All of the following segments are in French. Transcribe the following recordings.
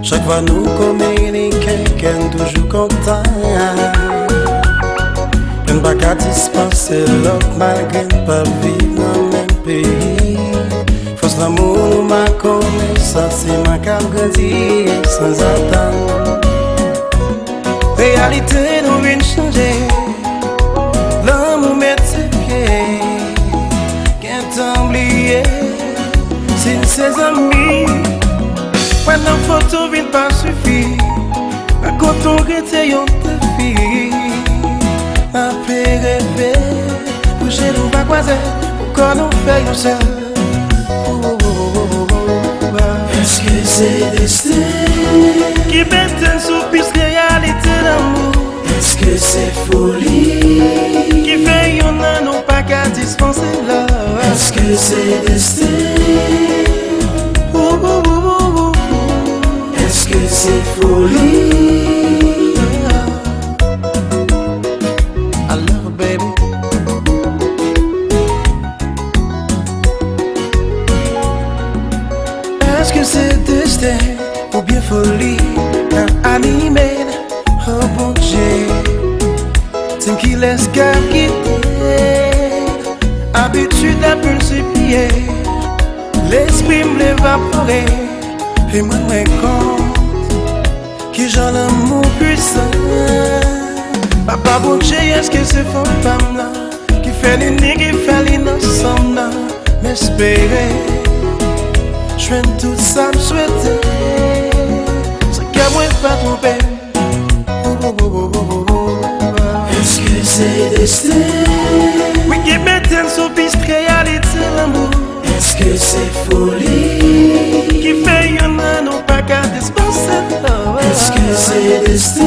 chaque fois nous communiquons, qu'elle toujours content. Elle n'a pas dispenser l'autre malgré pas vivre dans le même pays. Force l'amour nous m'a connaissance, c'est ma cap grandi sans attendre. Réalité nous vient changer, l'amour met ses pieds, qu'un oublié, c'est ses amis. Pendant photo vient pas suffire, à quand on rete yon te fille. A fait rêver, bouger nous pas croiser, pourquoi nous fait yon seul? Est-ce que c'est destin Qui met sous piste réalité d'amour? Est-ce que c'est folie Qui fait yon nan non pas qu'à dispenser là? Est-ce que c'est destin Est-ce que c'est folie I love her, baby. Est-ce que c'est destin ou bien folie qu'a animé oh bon Dieu? T'aimes qui laisse qu'à quitter, habitude à multiplier, l'esprit me l'évaporer. Et moi me compte qui j'en l'amour puissant. Papa bon Dieu, est-ce que c'est fort femme là qui fait l'unique, qui fait l'innocent là? M'espérer, je fais tout ça me souhaiter, c'est qu'à moi pas tromper. Est-ce que c'est destin Oui, qui mettent sur piste réalité l'amour. Est-ce que c'est folie Qui fait y'en a non pas qu'à dispenser. Est-ce que c'est destin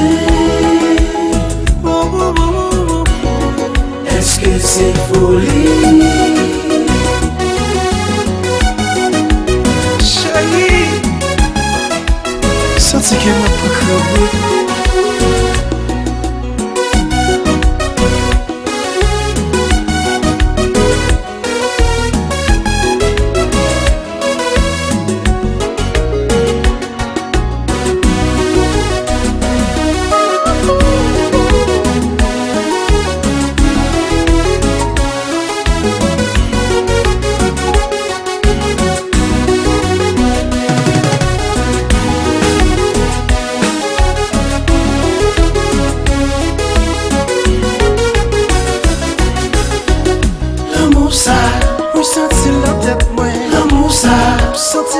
Est-ce que c'est folie Chérie, senti que m'a pas crevé. L'amour ça, Oui, senti la tête, moi. l'amour ça, Senti